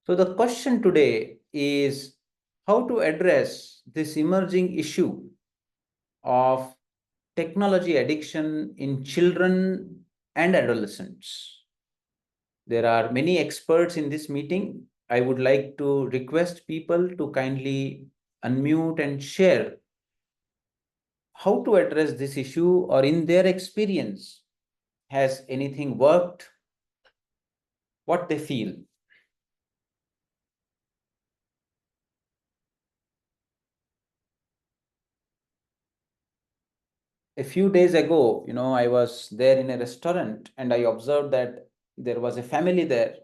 So the question today is how to address this emerging issue of technology addiction in children and adolescents. There are many experts in this meeting. I would like to request people to kindly unmute and share how to address this issue, or in their experience, has anything worked, what they feel. A few days ago, I was there in a restaurant and I observed that there was a family there,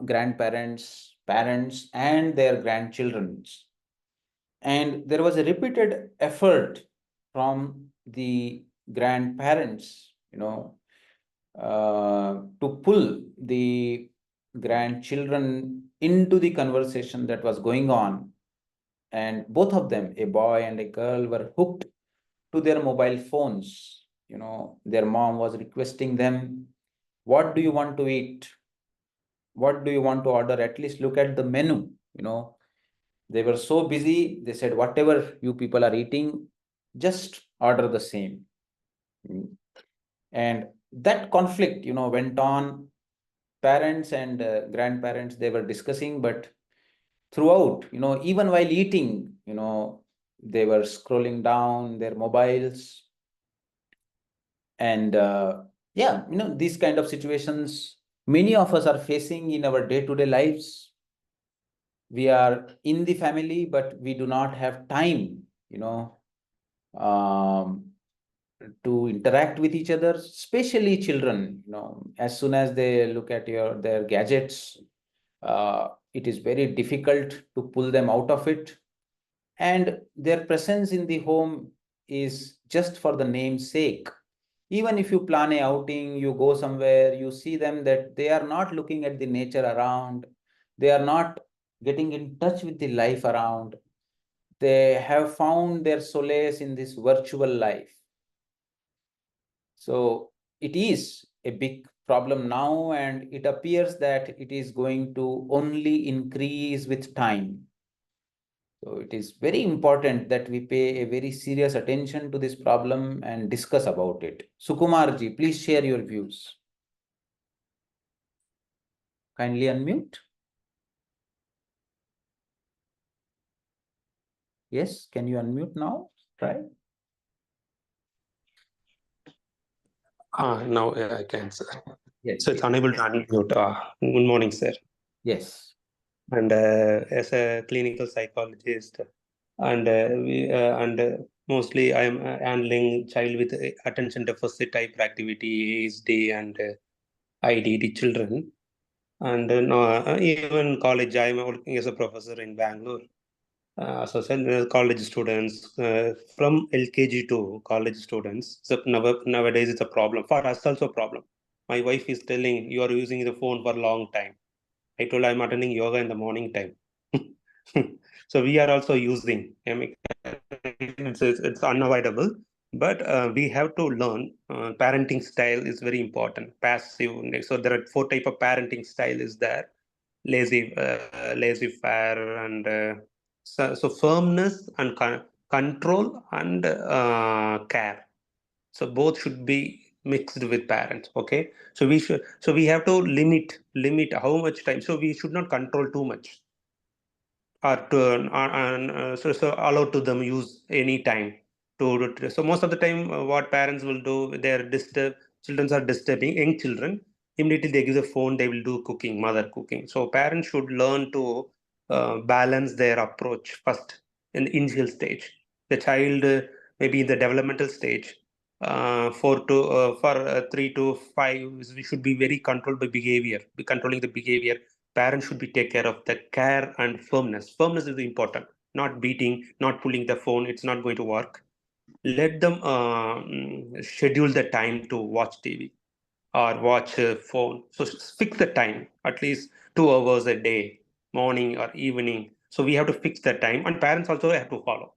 grandparents, parents, and their grandchildren. And there was a repeated effort from the grandparents, to pull the grandchildren into the conversation that was going on. And both of them, a boy and a girl, were hooked to their mobile phones. Their mom was requesting them, what do you want to eat? What do you want to order? At least look at the menu. They were so busy. They said, whatever you people are eating, just order the same. And that conflict, went on. Parents and grandparents, they were discussing, but throughout, even while eating, they were scrolling down their mobiles. And yeah, these kind of situations many of us are facing in our day-to-day lives. We are in the family, but we do not have time, um, to interact with each other, especially children. As soon as they look at their gadgets, it is very difficult to pull them out of it. And their presence in the home is just for the name's sake. Even if you plan a outing, you go somewhere, you see them that they are not looking at the nature around, they are not getting in touch with the life around. They have found their solace in this virtual life. So it is a big problem now, and it appears that it is going to only increase with time. So it is very important that we pay a very serious attention to this problem and discuss about it. Sukumarji, please share your views. Kindly unmute. Yes, can you unmute now? Try. Now I can, sir. Yes. So it's unable to unmute. Good morning, sir. Yes. And as a clinical psychologist, and mostly I am handling child with attention deficit hyperactivity, ASD, and IDD children. And no, even college, I am working as a professor in Bangalore. So college students from LKG to college students. So nowadays it's a problem for us. Also a problem. My wife is telling you are using the phone for a long time. I told I'm attending yoga in the morning time. So we are also using. I mean, it's unavoidable, but we have to learn. Parenting style is very important. Passive. So there are 4 type of parenting style is there: lazy fire, and so firmness and control and care. So both should be mixed with parents. Okay, so we have to limit how much time. So we should not control too much, or to so allow to them use any time so most of the time what parents will do, they're disturb children are disturbing young children, immediately they give the phone, they will do cooking, mother cooking. So parents should learn to balance their approach first in the initial stage. The child maybe in the developmental stage, for 3 to 5, we should be very controlled by behavior, be controlling the behavior. Parents should be take care of the care and firmness. Firmness is important, not beating, not pulling the phone, it's not going to work. Let them schedule the time to watch TV or watch phone. So fix the time, at least 2 hours a day, morning or evening. So we have to fix the time, and parents also have to follow.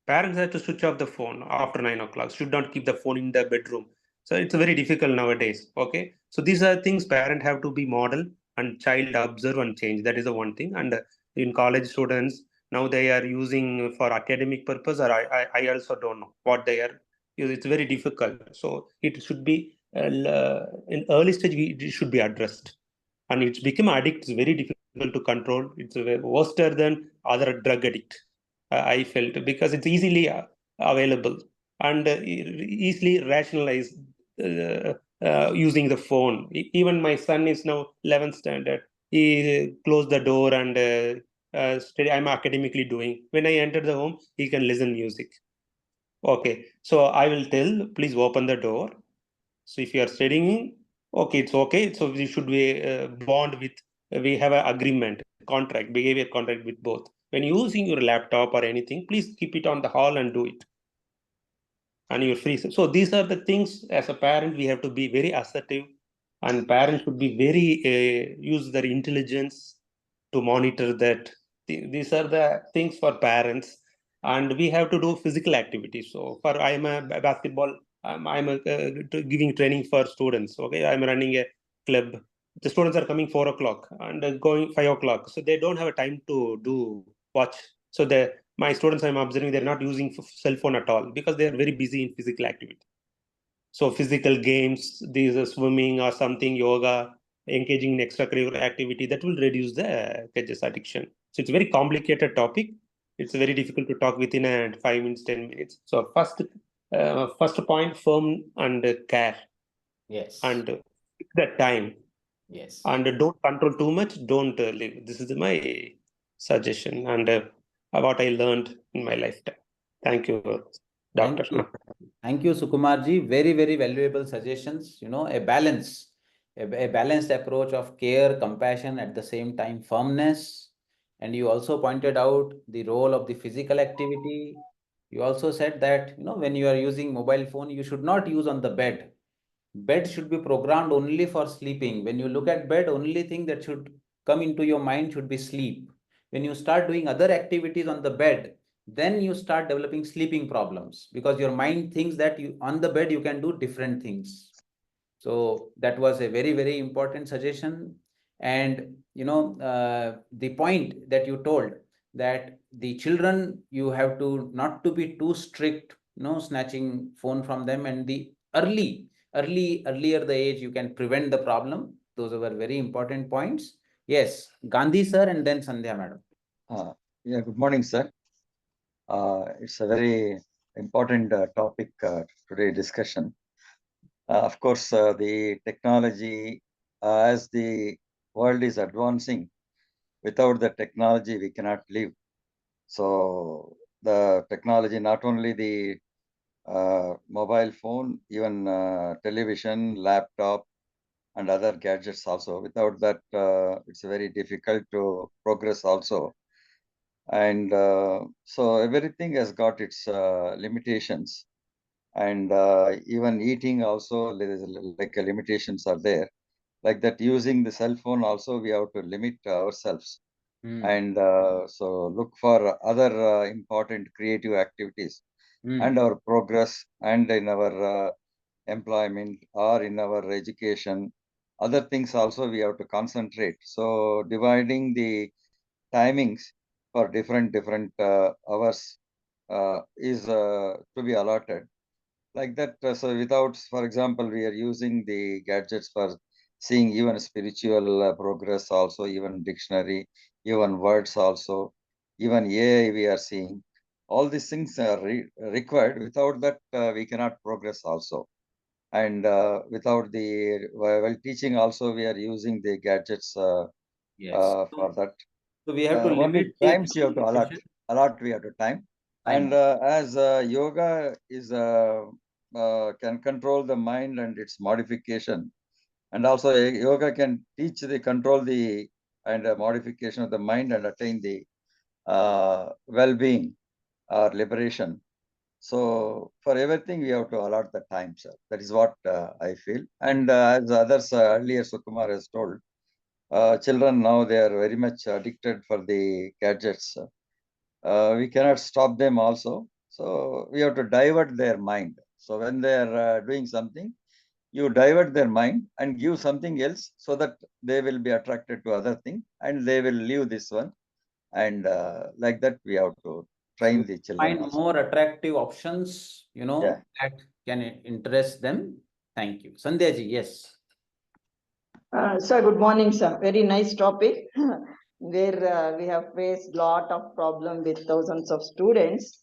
Parents have to switch off the phone after 9 o'clock, should not keep the phone in the bedroom. So it's very difficult nowadays. Okay, so these are things parents have to be model, and child observe and change. That is the one thing. And in college students, now they are using for academic purpose, or I also don't know what they are. It's very difficult. So it should be in early stage, it should be addressed. And it's become addict. It's very difficult to control. It's worse than other drug addict. I felt, because it's easily available and easily rationalized, using the phone. Even my son is now 11th standard. He closed the door and study. I'm academically doing. When I enter the home, he can listen music. Okay, so I will tell, please open the door. So if you are studying, okay, it's okay. So we should be bond with. We have an agreement, contract, behavior contract with both. When using your laptop or anything, please keep it on the hall and do it, and you're free. So these are the things, as a parent, we have to be very assertive, and parents should be very use their intelligence to monitor that. These are the things for parents, and we have to do physical activity. So for I'm a basketball, I'm giving training for students. Okay, I'm running a club. The students are coming 4 o'clock and going 5 o'clock, so they don't have a time to do watch. So my students, I'm observing, they're not using cell phone at all because they are very busy in physical activity. So physical games, these are swimming or something, yoga, engaging in extracurricular activity, that will reduce the gadgets addiction. So it's a very complicated topic. It's very difficult to talk within 5 minutes, 10 minutes. So first point, firm and care, Yes. and fix the time, Yes. and don't control too much. Don't live. This is my suggestion, and what I learned in my lifetime. Thank you, Thank doctor. you. Thank you, Sukumarji. Very, very valuable suggestions. A balance, a balanced approach of care, compassion, at the same time, firmness. And you also pointed out the role of the physical activity. You also said that, when you are using mobile phone, you should not use on the bed. Bed should be programmed only for sleeping. When you look at bed, only thing that should come into your mind should be sleep. When you start doing other activities on the bed, then you start developing sleeping problems, because your mind thinks that you on the bed you can do different things. So that was a very, very important suggestion. And the point that you told, that the children, you have to not to be too strict, snatching phone from them, and the earlier the age, you can prevent the problem. Those were very important points. Yes, Gandhi sir, and then Sandhya madam. Yeah, good morning, sir. It's a very important topic today discussion. Of course, the technology, as the world is advancing, without the technology, we cannot live. So the technology, not only the mobile phone, even television, laptop, and other gadgets also. Without that, it's very difficult to progress also. And so everything has got its limitations, and even eating also, there is like limitations are there. Like that, using the cell phone also, we have to limit ourselves, and so look for other important creative activities, and our progress, and in our employment or in our education, other things also we have to concentrate. So dividing the timings for different hours is to be allotted, like that. So without, for example, we are using the gadgets for seeing even spiritual progress also, even dictionary, even words also, even AI we are seeing. All these things are required. Without that, we cannot progress also. And without the, while teaching also, we are using the gadgets Yes. for that. So we have to Only limit the times you have to allot we have to time. time. And as yoga is can control the mind and its modification, and also yoga can teach the control the and modification of the mind and attain the well-being or liberation. So for everything we have to allot the time, sir. That is what I feel. And as others earlier Sukumar has told, children now, they are very much addicted for the gadgets. We cannot stop them also. So we have to divert their mind. So when they are doing something, you divert their mind and give something else so that they will be attracted to other thing and they will leave this one. And like that, we have to train the children Find also. more attractive options, Yeah. that can interest them. Thank you. Sandhya ji, yes. Sir, good morning, sir. Very nice topic where we have faced lot of problem with thousands of students.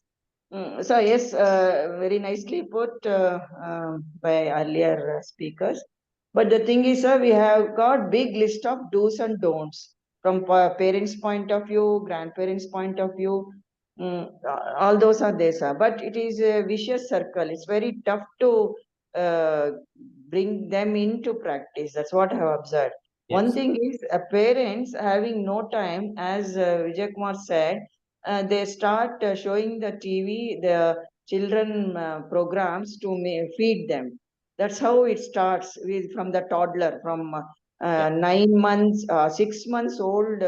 So yes, very nicely put by earlier speakers. But the thing is, sir, we have got big list of do's and don'ts from parents' point of view, grandparents' point of view. All those are there, sir. But it is a vicious circle. It's very tough to uh, bring them into practice. That's what I have observed. One Yes. thing is parents having no time, as Vijay Kumar said, they start showing the TV, the children programs to feed them. That's how it starts with from the toddler, from 9 months, 6 months old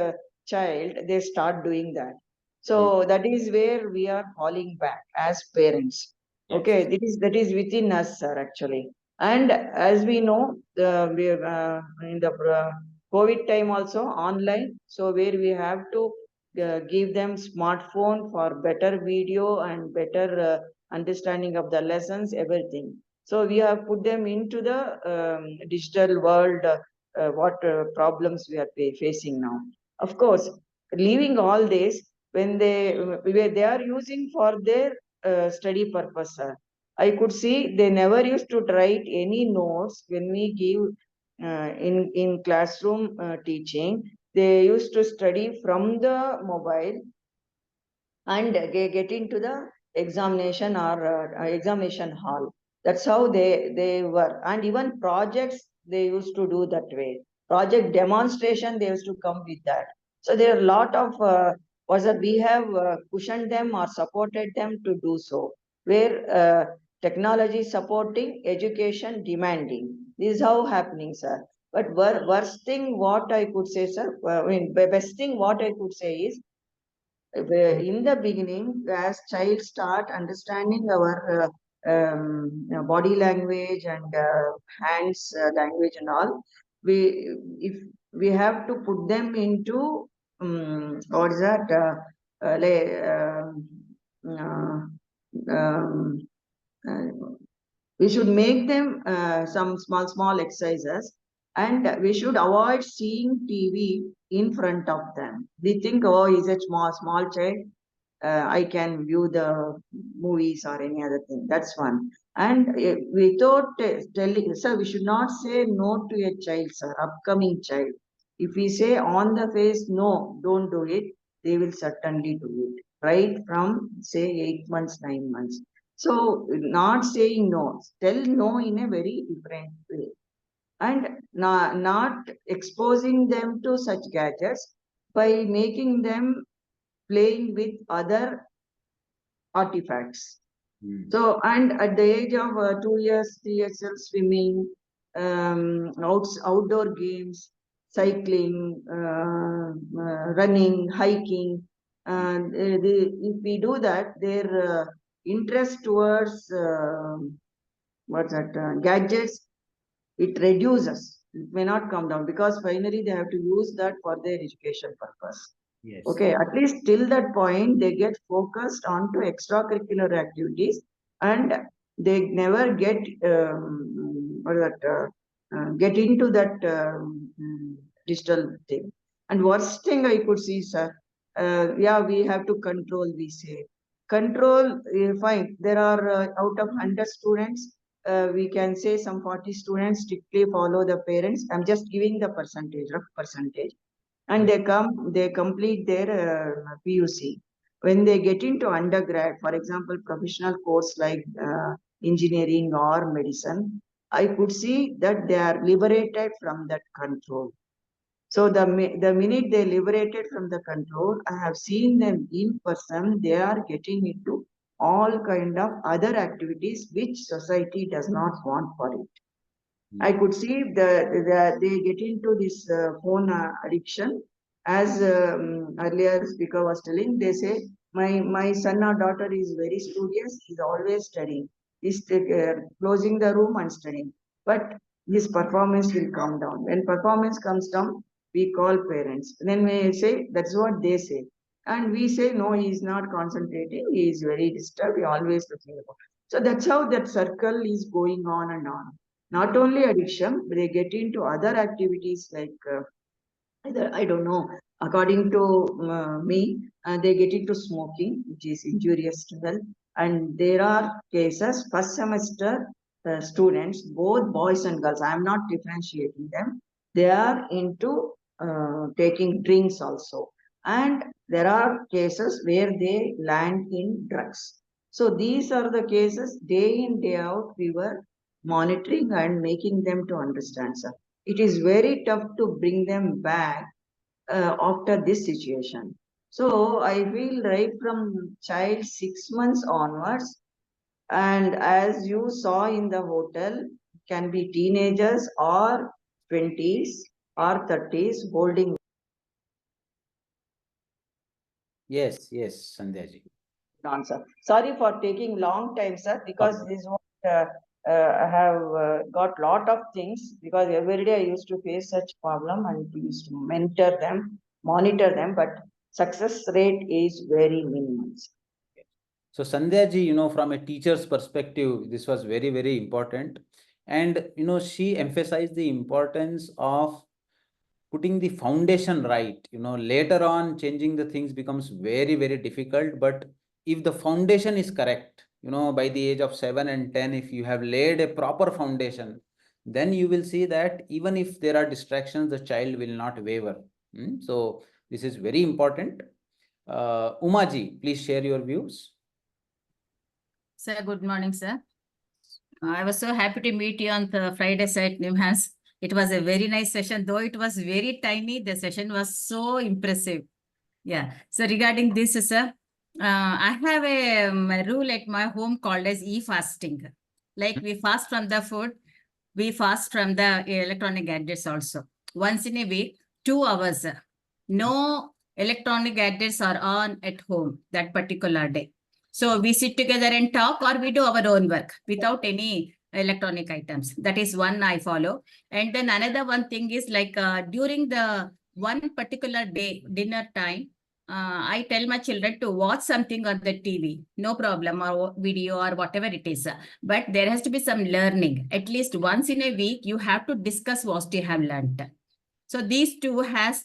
child. They start doing that. So that is where we are falling back as parents. Yes. Okay, that is within us, sir, actually. And as we know, we in the COVID time also online, so where we have to give them smartphone for better video and better understanding of the lessons, everything. So we have put them into the digital world. What problems we are facing now? Of course, leaving all this when they are using for their study purpose. I could see they never used to write any notes when we give in classroom teaching. They used to study from the mobile and get into the examination or examination hall. That's how they were. And even projects they used to do that way. Project demonstration they used to come with that. So there are a lot of was that we have cushioned them or supported them to do so. Where technology supporting, education demanding. This is how happening, sir. But worst thing what I could say, sir, I mean, best thing what I could say is in the beginning, as child start understanding our body language and hands language and all, if we have to put them into what is that? Um, uh, we should make them some small exercises, and we should avoid seeing TV in front of them. We think, oh, he's a small child, I can view the movies or any other thing. That's one. And without telling, sir, we should not say no to a child, sir, upcoming child. If we say on the face, no, don't do it, they will certainly do it. Right from, say, 8 months, 9 months. So, not saying no, tell no in a very different way. And not exposing them to such gadgets by making them playing with other artifacts. So, and at the age of 2 years, 3 years, swimming, outdoor games, cycling, running, hiking, and if we do that, their interest towards what's that gadgets, it reduces. It may not come down because finally they have to use that for their education purpose. Yes. Okay, at least till that point, they get focused onto extracurricular activities and they never get get into that digital thing. And worst thing I could see, sir, yeah, we have to control, we say. Control, fine. There are out of 100 students, we can say some 40 students strictly follow the parents. I'm just giving the percentage and they complete their PUC. When they get into undergrad, for example, professional course like engineering or medicine, I could see that they are liberated from that control. So the minute they liberated from the control, I have seen them in person, they are getting into all kind of other activities which society does not want for it. I could see they get into this phone addiction. As earlier speaker was telling, they say, my son or daughter is very studious, he's always studying. He's closing the room and studying. but his performance will come down. When performance comes down, we call parents. Then we say, that's what they say. And we say, no, he is not concentrating, he is very disturbed, he always looking about. So that's how that circle is going on and on. Not only addiction, but they get into other activities like I don't know. According to me, they get into smoking, which is injurious to health. And there are cases, first semester students, both boys and girls, I am not differentiating them, they are into taking drinks also. And there are cases where they land in drugs. So these are the cases, day in, day out, we were monitoring and making them to understand, sir. It is very tough to bring them back after this situation. So I feel right from child 6 months onwards, and as you saw in the hotel, can be teenagers or 20s or 30s holding Yes, yes, Sandhya ji. on, sir. Sorry for taking long time, sir, because Okay. this is what I have got lot of things, because every day I used to face such problem and we used to mentor them, monitor them, but success rate is very minimal. So Sandhya ji, from a teacher's perspective, this was very, very important. And, she emphasized the importance of putting the foundation right. Later on, changing the things becomes very, very difficult. But if the foundation is correct, by the age of 7 and 10, if you have laid a proper foundation, then you will see that even if there are distractions, the child will not waver. So this is very important. Uma ji, please share your views. Sir, good morning, sir. I was so happy to meet you on the Friday at Nimhans. It was a very nice session, though it was very tiny. The session was so impressive. Yeah. So regarding this, sir, I have a rule at my home called as e-fasting. Like we fast from the food, we fast from the electronic gadgets also. Once in a week, 2 hours. No electronic gadgets are on at home that particular day. So we sit together and talk, or we do our own work without any electronic items. That is one I follow. And then another one thing is like during the one particular day, dinner time, I tell my children to watch something on the TV, no problem, or video or whatever it is. But there has to be some learning. At least once in a week, you have to discuss what you have learned. So these two has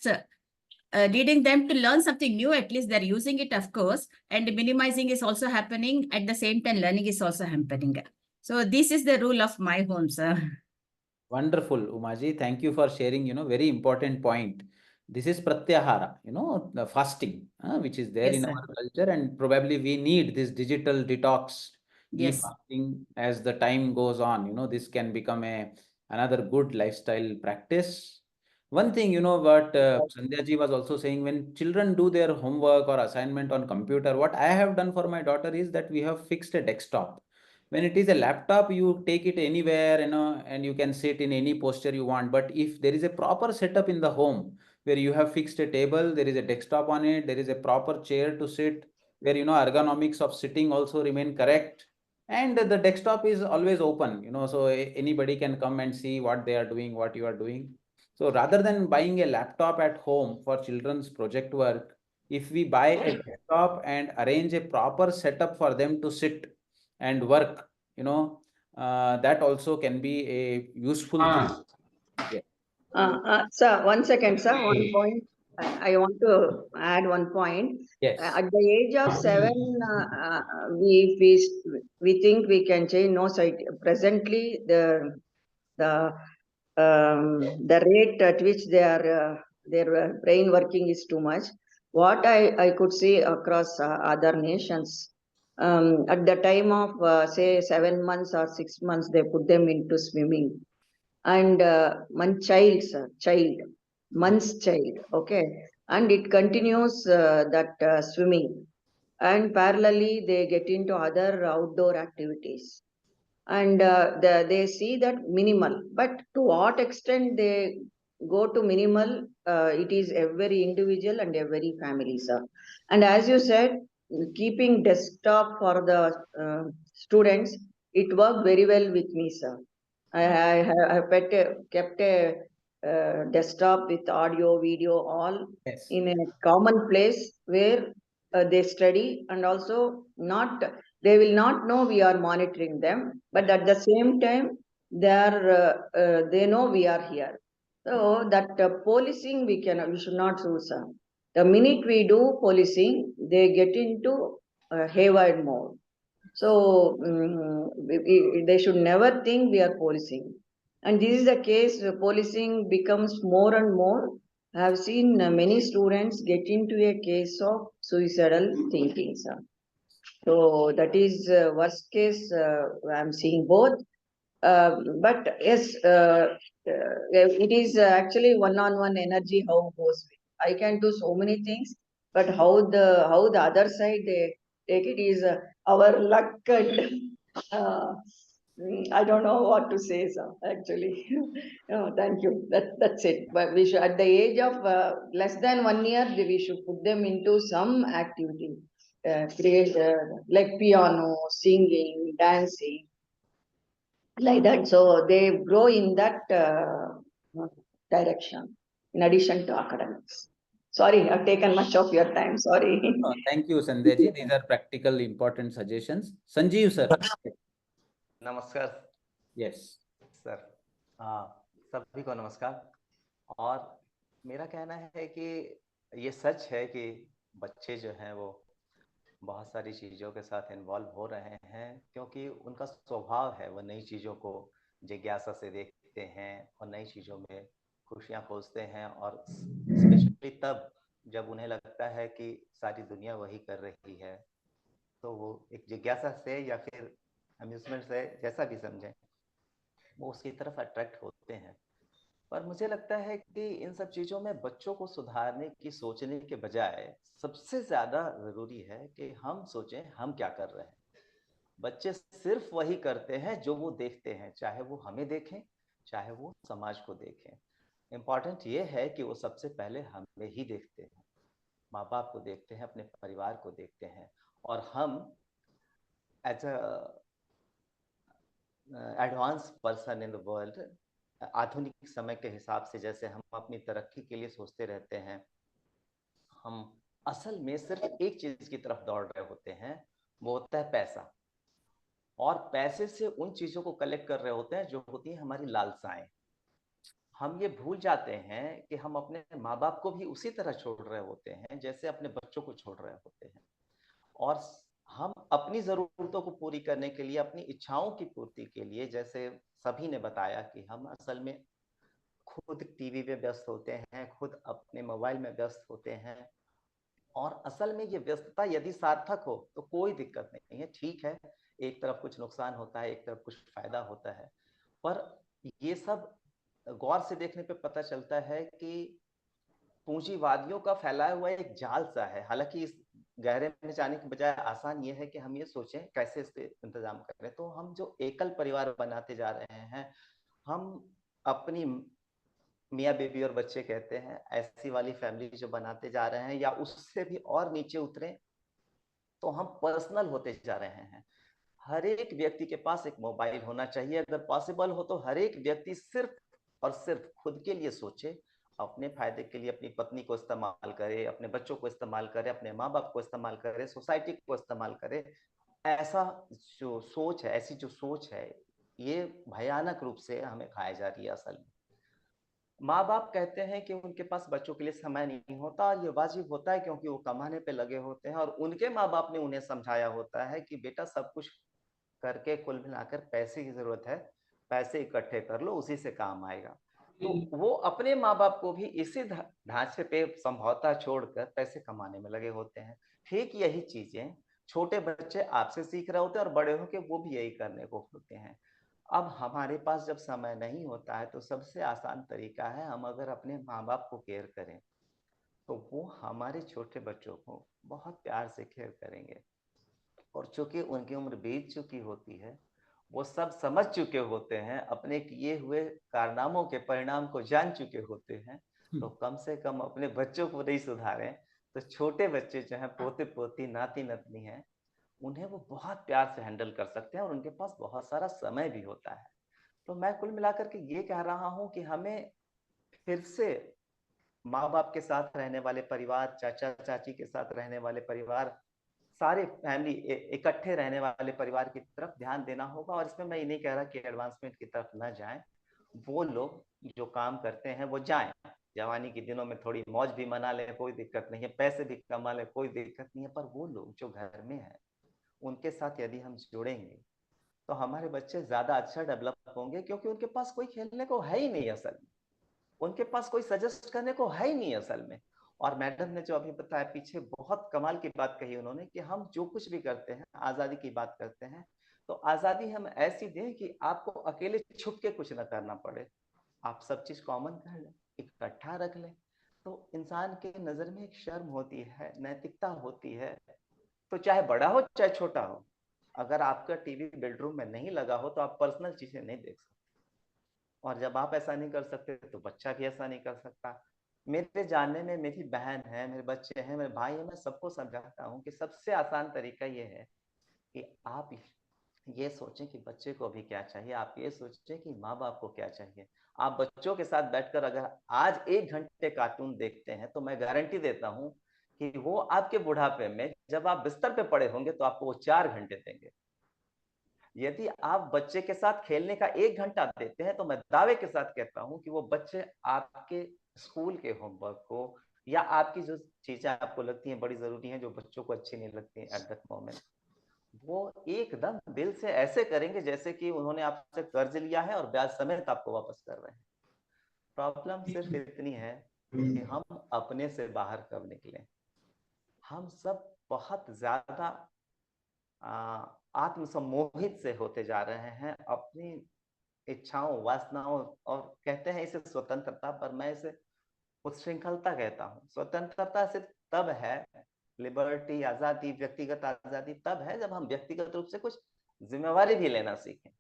leading them to learn something new. At least they're using it, of course, and minimizing is also happening. At the same time, learning is also happening. So this is the rule of my home, sir. Wonderful, Umaji. Thank you for sharing, very important point. This is pratyahara, the fasting, which is there Yes, in sir. our culture, and probably we need this digital detox, Yes. e-fasting as the time goes on. This can become another good lifestyle practice. One thing, what Sandhya ji was also saying, when children do their homework or assignment on computer, what I have done for my daughter is that we have fixed a desktop. When it is a laptop, you take it anywhere, and you can sit in any posture you want. But if there is a proper setup in the home where you have fixed a table, there is a desktop on it, there is a proper chair to sit, where ergonomics of sitting also remain correct, and the desktop is always open, so anybody can come and see what they are doing, what you are doing. So rather than buying a laptop at home for children's project work, if we buy a desktop and arrange a proper setup for them to sit and work, that also can be a useful thing. Yeah. Sir, 1 second, sir. One point. I want to add one point. Yes. At the age of 7, we think we can change. No, sir. Presently, the the rate at which their brain working is too much. What I could see across other nations, at the time of say 7 months or 6 months, they put them into swimming. And one child, sir, month's child, okay, and it continues that swimming, and parallelly they get into other outdoor activities, and they see that minimal, but to what extent they go to minimal, it is every individual and every family, sir. And as you said, keeping desktop for the students, it worked very well with me, sir. I have kept a desktop with audio, video, all Yes. in a common place where they study, and also they will not know we are monitoring them, but at the same time they know we are here. So that policing we should not do, sir. The minute we do policing, they get into haywire mode. So they should never think we are policing. And this is the case, policing becomes more and more. I have seen many students get into a case of suicidal thinking, sir. So that is worst case. I'm seeing both. But yes, it is actually one-on-one energy how goes with. I can do so many things, but how the other side they take it is our luck and I don't know what to say, sir. Actually, no, thank you. That's it. But we should, at the age of less than 1 year, we should put them into some activity, create like piano, singing, dancing, like that. So they grow in that direction in addition to academics. Sorry, I've taken much of your time. Sorry. Thank you, Sandhya ji. These are practical, important suggestions. Sanjeev sir. नमस्कार। Yes. Sir, सभी को नमस्कार। और मेरा कहना है कि ये सच है कि बच्चे जो हैं वो बहुत सारी चीज़ों के साथ इन्वॉल्व हो रहे हैं, क्योंकि उनका स्वभाव है, वो नई चीज़ों को जिज्ञासा से देखते हैं और नई चीज़ों में खुशियाँ खोजते हैं, और स्पेशली तब जब उन्हें लगता है कि सारी दुनिया वही कर रही है, तो वो एक जिज्ञासा से या फिर अम्यूजमेंट से, जैसा भी समझें, वो उसकी तरफ अट्रैक्ट होते हैं। पर मुझे लगता है कि इन सब चीज़ों में बच्चों को सुधारने की सोचने के बजाय सबसे ज़्यादा ज़रूरी है कि हम सोचें हम क्या कर रहे हैं। बच्चे सिर्फ वही करते हैं जो वो देखते हैं, चाहे वो हमें देखें, चाहे वो समाज को देखें। इम्पॉर्टेंट ये है कि वो सबसे पहले हमें ही देखते हैं, माँ बाप को देखते हैं, अपने परिवार को देखते हैं, और हम as a advance person in the world, आधुनिक समय के हिसाब से जैसे हम अपनी तरक्की के लिए सोचते रहते हैं, हम असल में सिर्फ एक चीज की तरफ दौड़ रहे होते हैं, वो होता है पैसा। और पैसे से उन चीजों को कलेक्ट कर रहे होते हैं जो होती हैं हमारी लालसाएं। हम ये भूल जाते हैं कि हम अपने माँ बाप को भी उसी तरह छोड़ रहे होते हैं जैसे अपने बच्चों को छोड़ रहे होते हैं, और हम अपनी ज़रूरतों को पूरी करने के लिए, अपनी इच्छाओं की पूर्ति के लिए, जैसे सभी ने बताया कि हम असल में खुद टीवी पे व्यस्त होते हैं, खुद अपने मोबाइल में व्यस्त होते हैं, और असल में ये व्यस्तता यदि सार्थक हो तो कोई दिक्कत नहीं है, ठीक है, एक तरफ कुछ नुकसान होता है, एक तरफ कुछ फायदा होता है, पर ये सब गौर से देखने पे पता चलता है कि पूंजीवादियों का फैलाया हुआ एक जाल सा है। हालांकि इस गहरे में जाने के बजाय आसान ये है कि हम ये सोचें कैसे इस पे इंतजाम करें। तो हम जो एकल परिवार बनाते जा रहे हैं, हम अपनी मियाँ बीवी और बच्चे कहते हैं, ऐसी वाली फैमिली जो बनाते जा रहे हैं, या उससे भी और नीचे उतरे तो हम पर्सनल होते जा रहे हैं। हर एक व्यक्ति के पास एक मोबाइल होना चाहिए, अगर पॉसिबल हो तो हर एक व्यक्ति सिर्फ और सिर्फ खुद के लिए सोचे, अपने फायदे के लिए अपनी पत्नी को इस्तेमाल करे, अपने बच्चों को इस्तेमाल करे, अपने माँ बाप को इस्तेमाल करे, सोसाइटी को इस्तेमाल करे। ऐसा जो सोच है, ऐसी जो सोच है, ये भयानक रूप से हमें खाया जा रही है। असल में माँ बाप कहते हैं कि उनके पास बच्चों के लिए समय नहीं होता, और ये वाजिब होता है क्योंकि वो कमाने पे लगे होते हैं, और उनके माँ बाप ने उन्हें समझाया होता है कि बेटा सब कुछ करके कुल मिलाकर पैसे की जरूरत है, पैसे इकट्ठे कर लो, उसी से काम आएगा। तो वो अपने माँ बाप को भी इसी ढांचे पे समझौता छोड़कर पैसे कमाने में लगे होते हैं। ठीक यही चीजें छोटे बच्चे आपसे सीख रहे होते हैं, और बड़े होके वो भी यही करने को होते हैं। अब हमारे पास जब समय नहीं होता है तो सबसे आसान तरीका है, हम अगर अपने माँ बाप को केयर करें तो वो हमारे छोटे बच्चों को बहुत प्यार से केयर करेंगे, और चूंकि उनकी उम्र बीत चुकी होती है, वो सब समझ चुके होते हैं, अपने किए हुए कारनामों के परिणाम को जान चुके होते हैं, तो कम से कम अपने बच्चों को नहीं सुधारें तो छोटे बच्चे जो हैं, पोते पोती, नाती नतनी हैं, उन्हें वो बहुत प्यार से हैंडल कर सकते हैं, और उनके पास बहुत सारा समय भी होता है। तो मैं कुल मिलाकर के ये कह रहा हूं कि हमें फिर से माँ बाप के साथ रहने वाले परिवार, चाचा चाची के साथ रहने वाले परिवार, सारे फैमिली इकट्ठे रहने वाले परिवार की तरफ ध्यान देना होगा। और इसमें मैं ये नहीं कह रहा कि एडवांसमेंट की तरफ न जाएं, वो लोग जो काम करते हैं वो जाएं, जवानी के दिनों में थोड़ी मौज भी मना लें, कोई दिक्कत नहीं है, पैसे भी कमा लें, कोई दिक्कत नहीं है। पर वो लोग जो घर में हैं उनके साथ यदि हम जुड़ेंगे तो हमारे बच्चे ज्यादा अच्छा डेवलप होंगे, क्योंकि उनके पास कोई खेलने को है ही नहीं असल में, उनके पास कोई सजेस्ट करने को है ही नहीं असल में। और मैडम ने जो अभी बताया पीछे, बहुत कमाल की बात कही उन्होंने कि हम जो कुछ भी करते हैं, आजादी की बात करते हैं, तो आजादी हम ऐसी दें कि आपको अकेले छुप के कुछ ना करना पड़े, आप सब चीज कॉमन कर लें, इकट्ठा रख लें। तो इंसान के नजर में एक शर्म होती है, नैतिकता होती है। तो चाहे बड़ा हो चाहे छोटा हो, अगर आपका टीवी बेडरूम में नहीं लगा हो तो आप पर्सनल चीजें नहीं देख सकते। और जब आप ऐसा नहीं कर सकते तो बच्चा भी ऐसा नहीं कर सकता। मेरे जानने में मेरी बहन है, मेरे बच्चे हैं, मेरे भाई है, मैं सबको समझाता हूँ कि सबसे आसान तरीका ये है कि आप ये सोचें कि बच्चे को अभी क्या चाहिए, आप ये सोचें कि माँ बाप को क्या चाहिए। आप बच्चों के साथ बैठकर अगर आज 1 घंटे कार्टून देखते हैं तो मैं गारंटी देता हूँ कि वो आपके बुढ़ापे में जब आप बिस्तर पे पड़े होंगे तो आपको वो 4 घंटे देंगे। यदि आप बच्चे के साथ खेलने का 1 घंटा देते हैं तो मैं दावे के साथ कहता हूं कि वो बच्चे आपके स्कूल के होमवर्क को या आपकी जो चीजें आपको लगती हैं बड़ी जरूरी हैं, जो बच्चों को अच्छी नहीं लगती एट दैट मोमेंट, वो एकदम दिल से ऐसे करेंगे जैसे कि उन्होंने आपसे कर्ज लिया है और ब्याज समेत आपको वापस कर रहे हैं। प्रॉब्लम सिर्फ इतनी है कि हम अपने से बाहर कब निकलें। हम सब बहुत ज्यादा आत्मसम्मोहित से होते जा रहे हैं अपनी इच्छाओं, वासनाओं, और कहते हैं इसे स्वतंत्रता, पर मैं इसे उच्छृंखलता कहता हूँ। स्वतंत्रता सिर्फ तब है, लिबर्टी, आजादी, व्यक्तिगत आजादी तब है जब हम व्यक्तिगत रूप से कुछ जिम्मेवारी भी लेना सीखें।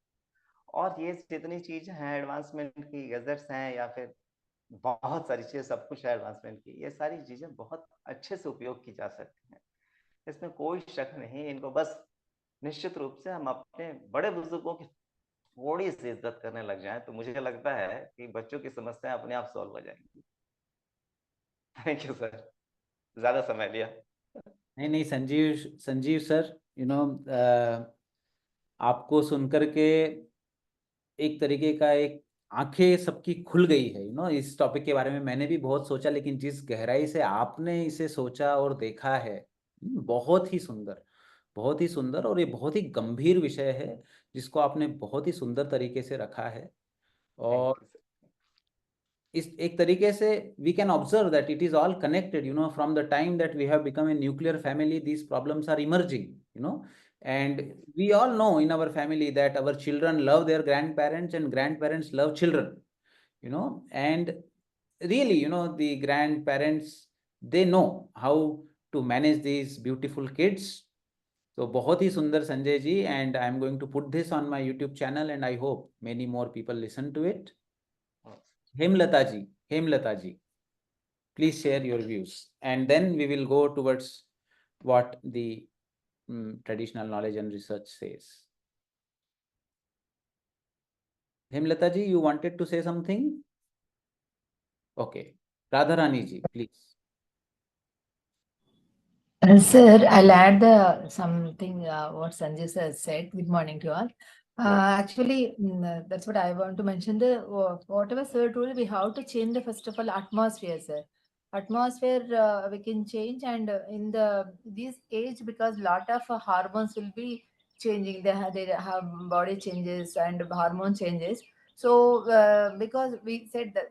और ये जितनी चीजें हैं एडवांसमेंट की, गैजेट्स हैं या फिर बहुत सारी चीजें, सब कुछ है एडवांसमेंट की, ये सारी चीजें बहुत अच्छे से उपयोग की जा सकती हैं, इसमें कोई शक नहीं। इनको बस निश्चित रूप से हम अपने बड़े बुजुर्गों की थोड़ी सी इज्जत करने लग जाएं तो मुझे लगता है कि बच्चों की समस्याएं अपने आप सॉल्व हो जाएंगी। थैंक यू सर, ज्यादा समय लिया। नहीं नहीं संजीव, संजीव सर, आपको सुनकर के एक तरीके का एक आंखें सबकी खुल गई है। इस टॉपिक के बारे में मैंने भी बहुत सोचा, लेकिन जिस गहराई से आपने इसे सोचा और देखा है, बहुत ही सुंदर, बहुत ही सुंदर। और ये बहुत ही गंभीर विषय है जिसको आपने बहुत ही सुंदर तरीके से रखा है। थैंक और यू सर। इस एक तरीके से we can observe that it is all connected, from the time that we have become a nuclear family, these problems are emerging, and we all know in our family that our children love their grandparents and grandparents love children, and really, the grandparents, they know how to manage these beautiful kids. So बहुत ही सुंदर Sanjay ji, and I am going to put this on my YouTube channel and I hope many more people listen to it. Hemlata ji, Hemlata ji, please share your views, and then we will go towards what the traditional knowledge and research says. Hemlata ji, you wanted to say something? Okay. Radharani ji, please. Sir, I'll add something what Sanjay sir said. Good morning to you all. Actually, that's what I want to mention. Whatever sir told, we have to change the first of all atmosphere, sir. Atmosphere we can change, and in this age, because lot of hormones will be changing. They have body changes and hormone changes. So because we said that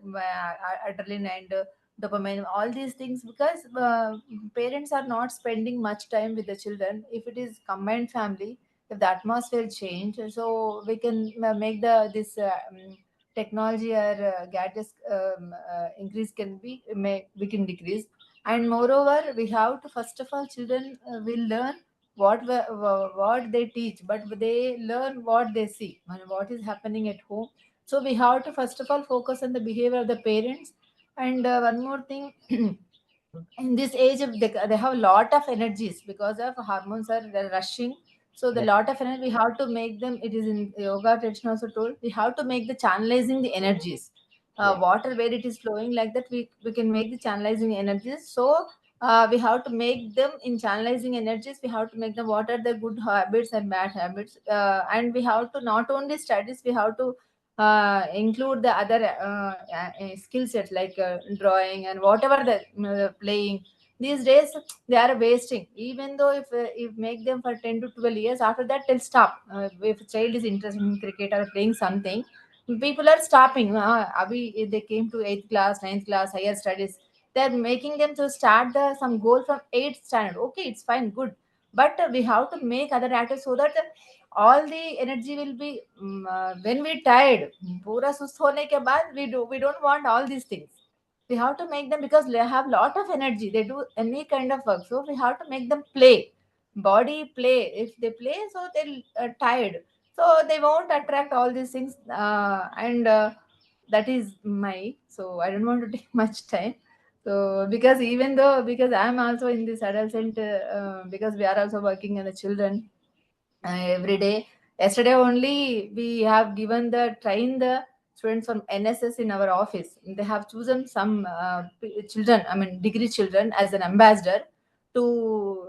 adrenaline and dopamine, all these things, because parents are not spending much time with the children. If it is combined family, if the atmosphere change, so we can make this technology or gadgets increase can be we can decrease. And moreover, we have to, first of all, children will learn what they teach, but they learn what they see and what is happening at home. So we have to first of all focus on the behavior of the parents. And one more thing, in this age, they have a lot of energies because of hormones are they're rushing. So the Yeah. lot of energy, we have to make them, it is in yoga tradition also told, we have to make the channelizing the energies. Yeah. Water where it is flowing like that, we can make the channelizing energies. So we have to make them in channelizing energies. We have to make them what are the good habits and bad habits. And we have to not only studies, we have to include the other skill sets like drawing and whatever the playing. These days they are wasting. Even though if make them for 10 to 12 years, after that they'll stop. If a child is interested in cricket or playing something, people are stopping. If they came to 8th class, 9th class, higher studies, they're making them to start some goal from 8th standard. Okay, it's fine, good, but we have to make other actors so that all the energy will be when we tired पूरा सुस्त होने के बाद we don't want all these things. We have to make them because they have lot of energy, they do any kind of work, so we have to make them play, body play. If they play, so they'll tired, so they won't attract all these things. And that is my, so I don't want to take much time. So because even though, because I'm also in this adolescent, because we are also working in the children every day. Yesterday only we have given the train the students from NSS in our office. They have chosen some children, I mean degree children, as an ambassador to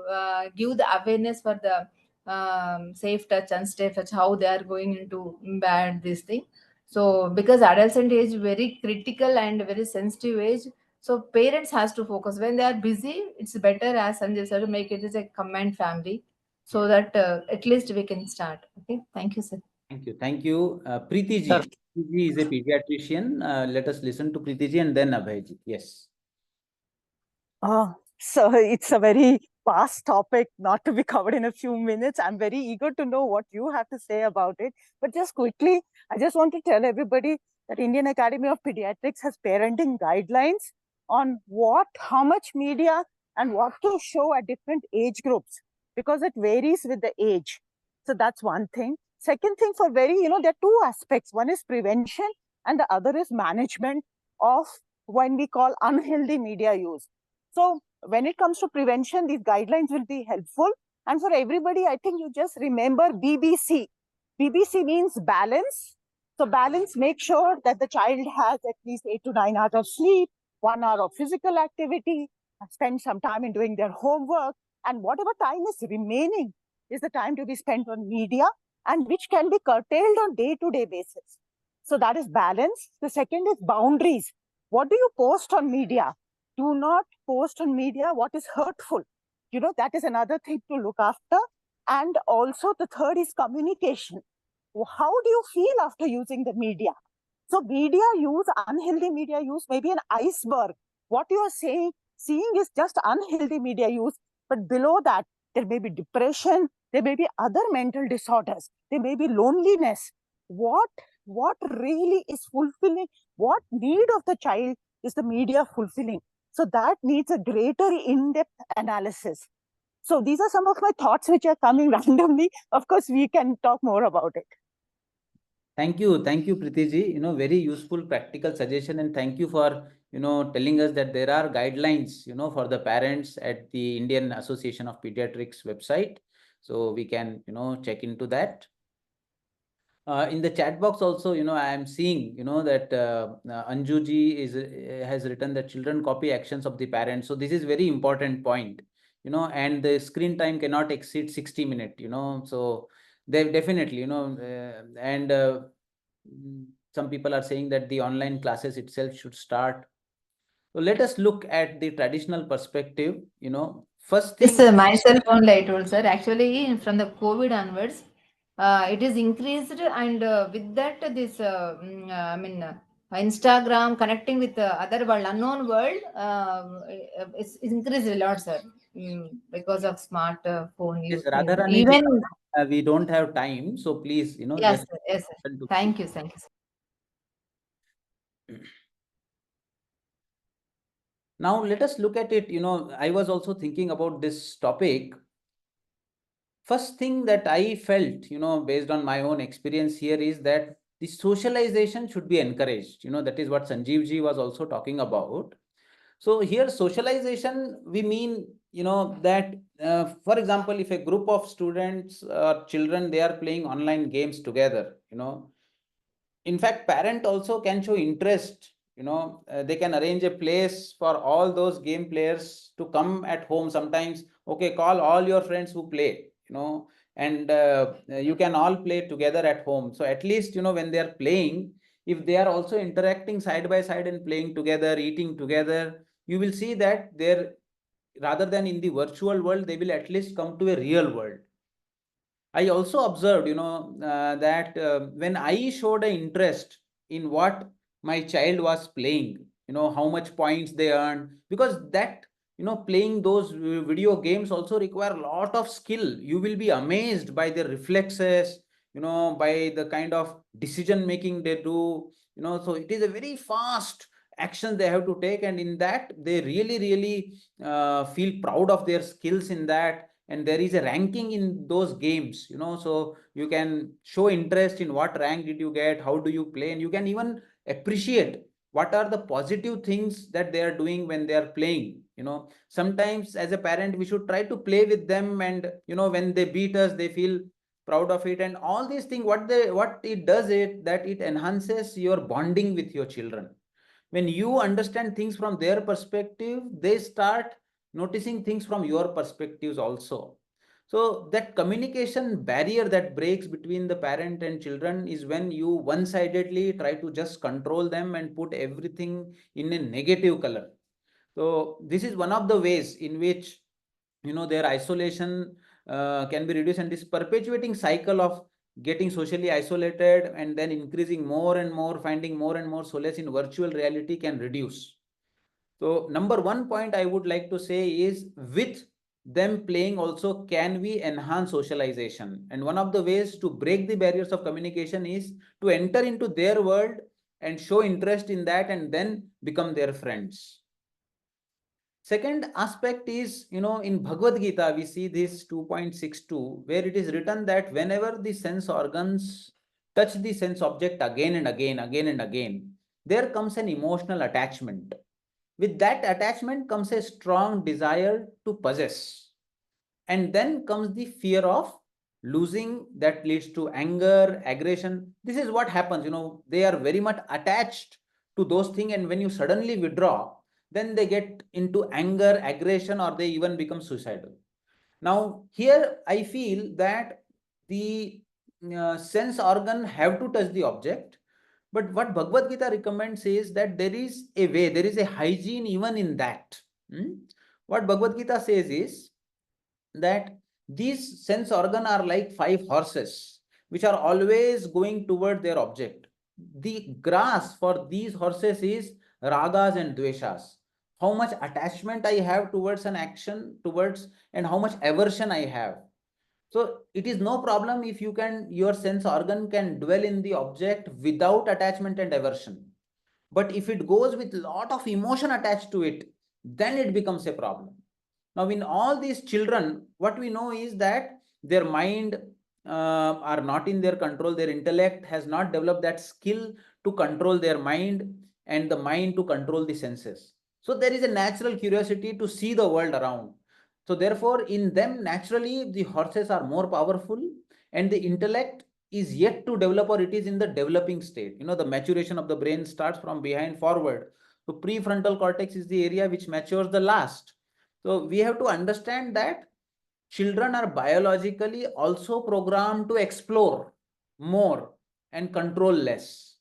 give the awareness for the safe touch, unsafe touch, how they are going into bad this thing. So because adolescent age very critical and very sensitive age, so parents has to focus when they are busy. It's better, as Sanjay said, to make it as a combined family, so that at least we can start. Okay, thank you, sir. Thank you. Thank you. Preeti ji. Sir. Preeti ji is a pediatrician. Let us listen to Preeti ji and then Abhay ji. Yes. So it's a very vast topic not to be covered in a few minutes. I'm very eager to know what you have to say about it. But just quickly, I just want to tell everybody that Indian Academy of Pediatrics has parenting guidelines on how much media and what to show at different age groups, because it varies with the age. So that's one thing. Second thing, for there are two aspects. One is prevention and the other is management of when we call unhealthy media use. So when it comes to prevention, these guidelines will be helpful. And for everybody, I think you just remember BBC. BBC means balance. So balance, make sure that the child has at least 8 to 9 hours of sleep, 1 hour of physical activity, spend some time in doing their homework, and whatever time is remaining is the time to be spent on media, and which can be curtailed on day-to-day basis. So that is balance. The second is boundaries. What do you post on media? Do not post on media what is hurtful. That is another thing to look after. And also the third is communication. How do you feel after using the media? So media use, unhealthy media use may be an iceberg. What you are seeing is just unhealthy media use, but below that, there may be depression, there may be other mental disorders, there may be loneliness. What really is fulfilling? What need of the child is the media fulfilling? So that needs a greater in-depth analysis. So these are some of my thoughts which are coming randomly. Of course, we can talk more about it. Thank you, Preeti ji. Very useful, practical suggestion, and thank you for telling us that there are guidelines for the parents at the Indian Association of Pediatrics website, so we can check into that. In the chat box also, I am seeing that Anju ji has written that children copy actions of the parents. So this is very important point. And the screen time cannot exceed 60 minutes. So they definitely and some people are saying that the online classes itself should start. So let us look at the traditional perspective. First thing. Yes, myself only I told, sir. Actually, from the COVID onwards, it is increased, and with that, this Instagram connecting with other world, unknown world, it's increased a lot, sir, because of smart phone Yes, using. Radharani ji, Even we don't have time, so please, yes, just sir, yes, sir. listen to Thank you, sir. Now let us look at it. I was also thinking about this topic. First thing that I felt, based on my own experience here, is that the socialization should be encouraged. That is what Sanjeev ji was also talking about. So here socialization, we mean, that, for example, if a group of students or children, they are playing online games together, in fact, parent also can show interest. They can arrange a place for all those game players to come at home sometimes. Okay, call all your friends who play, and you can all play together at home. So at least, when they are playing, if they are also interacting side by side and playing together, eating together, you will see that they're, rather than in the virtual world, they will at least come to a real world. I also observed, that when I showed an interest in what my child was playing, how much points they earned, because that, playing those video games also require a lot of skill. You will be amazed by their reflexes, by the kind of decision making they do, so it is a very fast action they have to take. And in that, they really, really feel proud of their skills in that. And there is a ranking in those games, so you can show interest in what rank did you get, how do you play, and you can even appreciate what are the positive things that they are doing when they are playing. Sometimes as a parent, we should try to play with them, and when they beat us, they feel proud of it. And all these things, what it does, it that it enhances your bonding with your children. When you understand things from their perspective, they start noticing things from your perspectives also. So that communication barrier that breaks between the parent and children is when you one-sidedly try to just control them and put everything in a negative color. So this is one of the ways in which, their isolation can be reduced, and this perpetuating cycle of getting socially isolated and then increasing more and more, finding more and more solace in virtual reality can reduce. So number one point I would like to say is, with them playing also, can we enhance socialization? And one of the ways to break the barriers of communication is to enter into their world and show interest in that, and then become their friends. Second aspect is, in Bhagavad Gita, we see this 2.62, where it is written that whenever the sense organs touch the sense object again and again, again and again, there comes an emotional attachment. With that attachment comes a strong desire to possess. And then comes the fear of losing, that leads to anger, aggression. This is what happens, they are very much attached to those things. And when you suddenly withdraw, then they get into anger, aggression, or they even become suicidal. Now, here I feel that the sense organ have to touch the object. But what Bhagavad Gita recommends is that there is a way, there is a hygiene even in that. What Bhagavad Gita says is that these sense organ are like 5 horses, which are always going toward their object. The grass for these horses is ragas and dveshas. How much attachment I have towards an action, towards, and how much aversion I have. So it is no problem if your sense organ can dwell in the object without attachment and aversion. But if it goes with lot of emotion attached to it, then it becomes a problem. Now, in all these children, what we know is that their mind are not in their control. Their intellect has not developed that skill to control their mind, and the mind to control the senses. So there is a natural curiosity to see the world around. So therefore, in them, naturally, the horses are more powerful, and the intellect is yet to develop, or it is in the developing state. The maturation of the brain starts from behind forward. So prefrontal cortex is the area which matures the last. So we have to understand that children are biologically also programmed to explore more and control less.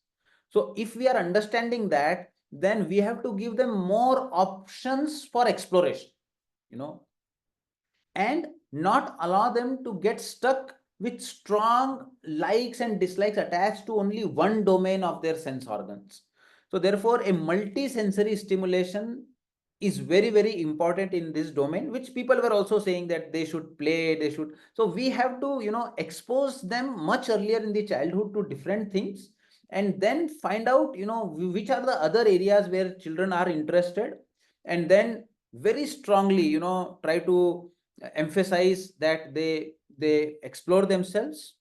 So if we are understanding that, then we have to give them more options for exploration, and not allow them to get stuck with strong likes and dislikes attached to only one domain of their sense organs. So therefore, a multi-sensory stimulation is very, very important in this domain, which people were also saying that they should play, they should. So we have to, expose them much earlier in the childhood to different things, and then find out, which are the other areas where children are interested, and then very strongly, try to emphasize that they explore themselves.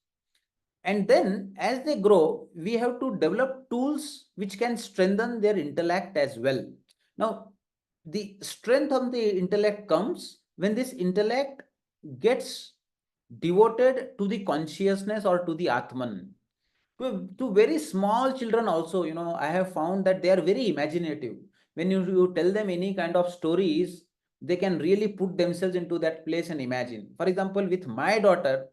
And then as they grow, we have to develop tools which can strengthen their intellect as well. Now, the strength of the intellect comes when this intellect gets devoted to the consciousness or to the Atman. To very small children also, I have found that they are very imaginative. When you tell them any kind of stories, they can really put themselves into that place and imagine. For example, with my daughter,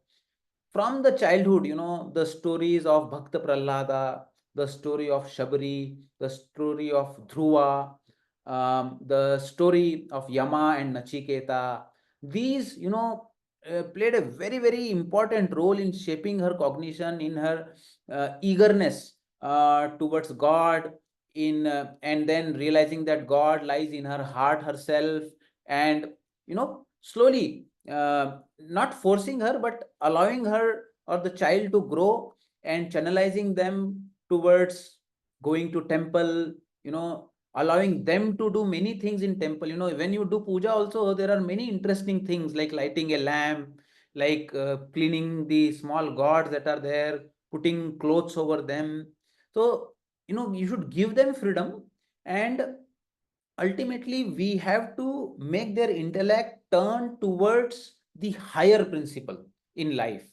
from the childhood, the stories of Bhakta Prahlada, the story of Shabari, the story of Dhruva, the story of Yama and Nachiketa, these, played a very, very important role in shaping her cognition, in her eagerness towards God, and then realizing that God lies in her heart herself, and slowly, not forcing her, but allowing her or the child to grow and channelizing them towards going to temple, allowing them to do many things in temple. When you do puja also, there are many interesting things like lighting a lamp, like cleaning the small gods that are there, putting clothes over them. So, you should give them freedom, and ultimately we have to make their intellect turn towards the higher principle in life.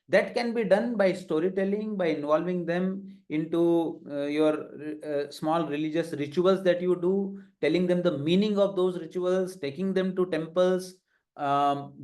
That can be done by storytelling, by involving them into your small religious rituals that you do, telling them the meaning of those rituals, taking them to temples,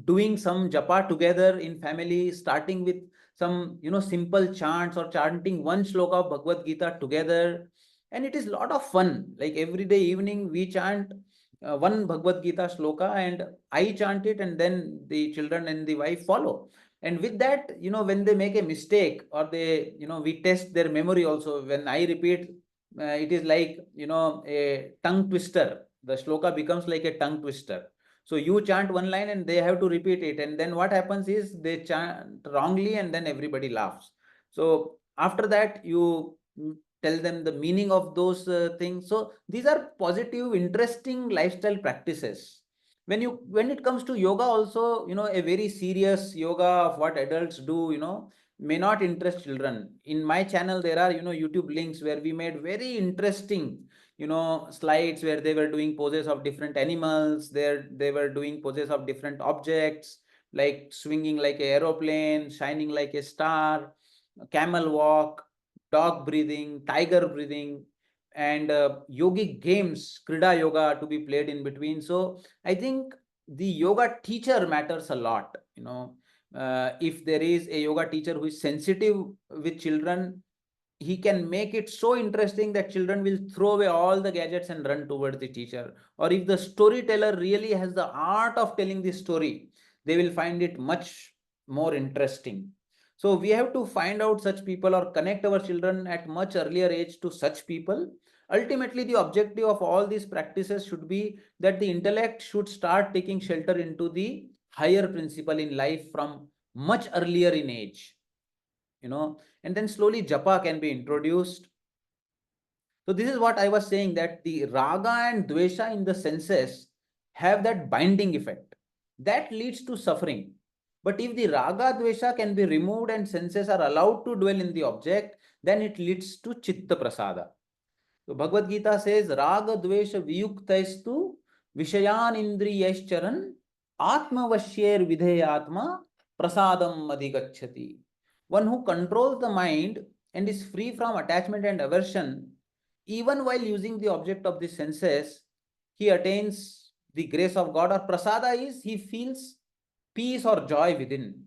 doing some japa together in family, starting with some simple chants or chanting one shloka of Bhagavad Gita together. And it is a lot of fun. Like every day evening we chant one Bhagavad Gita shloka, and I chant it, and then the children and the wife follow. And with that, when they make a mistake, or they, we test their memory also. When I repeat, it is like, a tongue twister. The shloka becomes like a tongue twister. So you chant one line and they have to repeat it. And then what happens is they chant wrongly and then everybody laughs. So after that, you tell them the meaning of those things. So these are positive, interesting lifestyle practices. When it comes to yoga also, a very serious yoga of what adults do, may not interest children. In my channel there are YouTube links where we made very interesting slides where they were doing poses of different animals. They were doing poses of different objects, like swinging like an aeroplane, shining like a star, camel walk, dog breathing, tiger breathing, and yogic games, Krida yoga to be played in between. So I think the yoga teacher matters a lot. If there is a yoga teacher who is sensitive with children, he can make it so interesting that children will throw away all the gadgets and run towards the teacher. Or if the storyteller really has the art of telling the story, they will find it much more interesting. So we have to find out such people or connect our children at much earlier age to such people. Ultimately, the objective of all these practices should be that the intellect should start taking shelter into the higher principle in life from much earlier in age. And then slowly japa can be introduced. So this is what I was saying, that the raga and dvesha in the senses have that binding effect that leads to suffering. But if the raga dvesha can be removed and senses are allowed to dwell in the object, then it leads to chitta prasada. So Bhagavad Gita says, raga dvesha viyuktaistu vishayan indriyaischcharan atmavashyer vidheyatma prasadam adhigacchati. One who controls the mind and is free from attachment and aversion, even while using the object of the senses, he attains the grace of God, or prasada is he feels peace or joy within.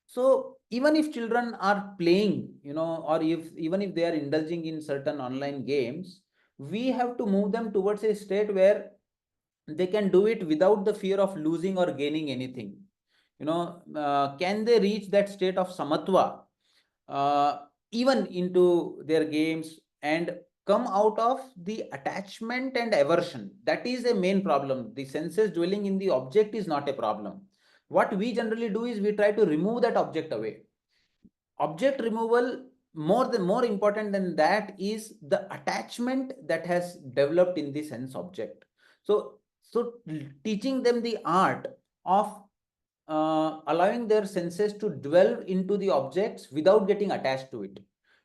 So even if children are playing, or even if they are indulging in certain online games, we have to move them towards a state where they can do it without the fear of losing or gaining anything. Can they reach that state of samatva even into their games, and come out of the attachment and aversion? That is a main problem. The senses dwelling in the object is not a problem. What we generally do is we try to remove that object away. Object removal, more important than that is the attachment that has developed in the sense object. So teaching them the art of allowing their senses to dwell into the objects without getting attached to it.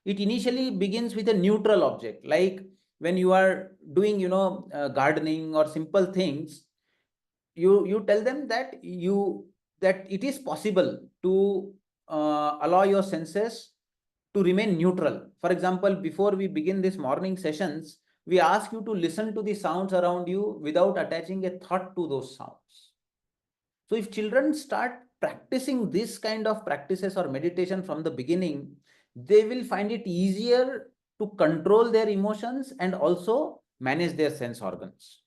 It initially begins with a neutral object, like when you are doing, gardening or simple things, you tell them that it is possible to allow your senses to remain neutral. For example, before we begin this morning sessions, we ask you to listen to the sounds around you without attaching a thought to those sounds. So if children start practicing this kind of practices or meditation from the beginning, they will find it easier to control their emotions and also manage their sense organs.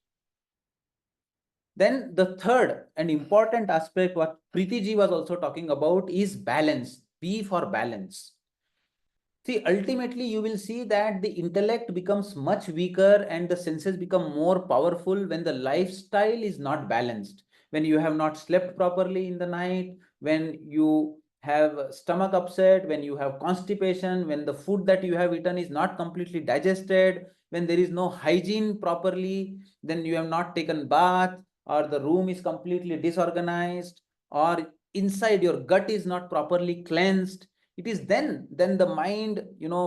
Then the third and important aspect what Preeti ji was also talking about is balance. B for balance. See, ultimately you will see that the intellect becomes much weaker and the senses become more powerful when the lifestyle is not balanced. When you have not slept properly in the night, when you have stomach upset, when you have constipation, when the food that you have eaten is not completely digested, when there is no hygiene properly, then you have not taken bath, or the room is completely disorganized, or inside your gut is not properly cleansed, it is then the mind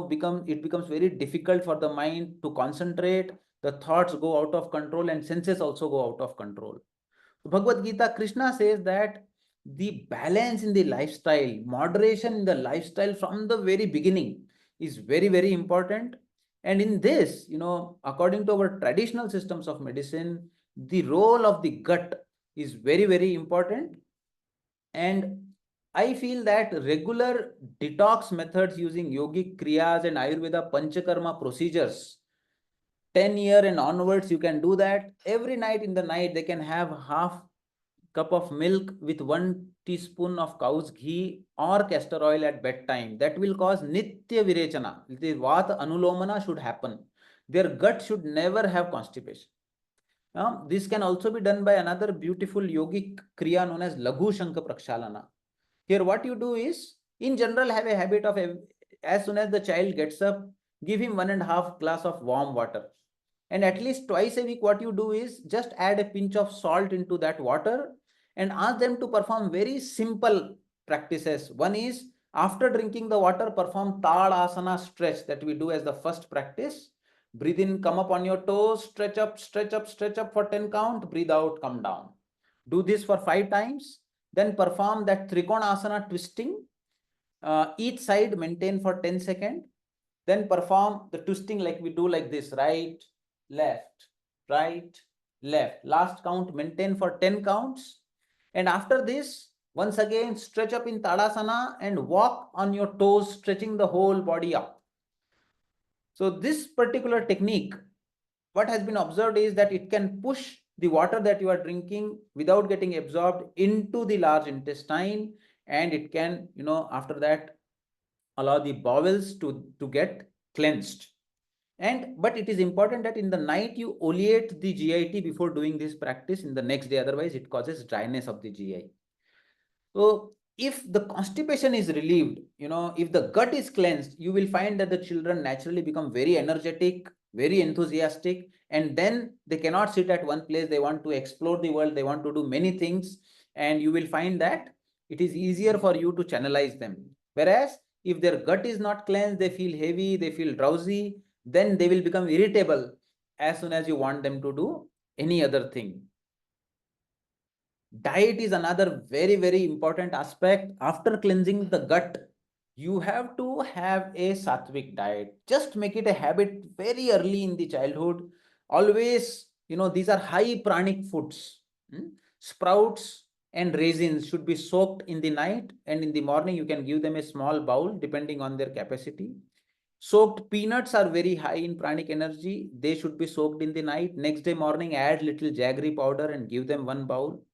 becomes very difficult for the mind to concentrate. The thoughts go out of control and senses also go out of control. Bhagavad Gita, Krishna says that the balance in the lifestyle, moderation in the lifestyle from the very beginning is very, very important. And in this, according to our traditional systems of medicine, the role of the gut is very, very important. And I feel that regular detox methods using yogic kriyas and Ayurveda panchakarma procedures, 10 year and onwards, you can do that. Every night in the night, they can have half cup of milk with 1 teaspoon of cow's ghee or castor oil at bedtime. That will cause nitya virechana. The vata anulomana should happen. Their gut should never have constipation. Now, this can also be done by another beautiful yogic kriya known as Laghu Shankha Prakshalana. Here, what you do is, in general, have a habit of, as soon as the child gets up, give him 1.5 glass of warm water. And at least twice a week, what you do is just add a pinch of salt into that water and ask them to perform very simple practices. One is, after drinking the water, perform Tadasana stretch that we do as the first practice. Breathe in, come up on your toes, stretch up, stretch up, stretch up for 10 count, breathe out, come down. Do this for 5 times. Then perform that Trikonasana twisting. Each side maintain for 10 seconds. Then perform the twisting like we do like this, right, left, right, left. Last count, maintain for 10 counts. And after this, once again, stretch up in Tadasana and walk on your toes, stretching the whole body up. So this particular technique, what has been observed is that it can push the water that you are drinking without getting absorbed into the large intestine, and it can, after that, allow the bowels to get cleansed. But it is important that in the night you oleate the GIT before doing this practice in the next day, otherwise it causes dryness of the GI. So if the constipation is relieved, if the gut is cleansed, you will find that the children naturally become very energetic, very enthusiastic, and then they cannot sit at one place. They want to explore the world. They want to do many things. And you will find that it is easier for you to channelize them. Whereas if their gut is not cleansed, they feel heavy, they feel drowsy, then they will become irritable as soon as you want them to do any other thing. Diet is another very, very important aspect. After cleansing the gut, you have to have a sattvic diet. Just make it a habit very early in the childhood. Always, these are high pranic foods. Sprouts and raisins should be soaked in the night, and in the morning you can give them a small bowl depending on their capacity. Soaked peanuts are very high in pranic energy. They should be soaked in the night. Next day morning, add little jaggery powder and give them 1 bowl.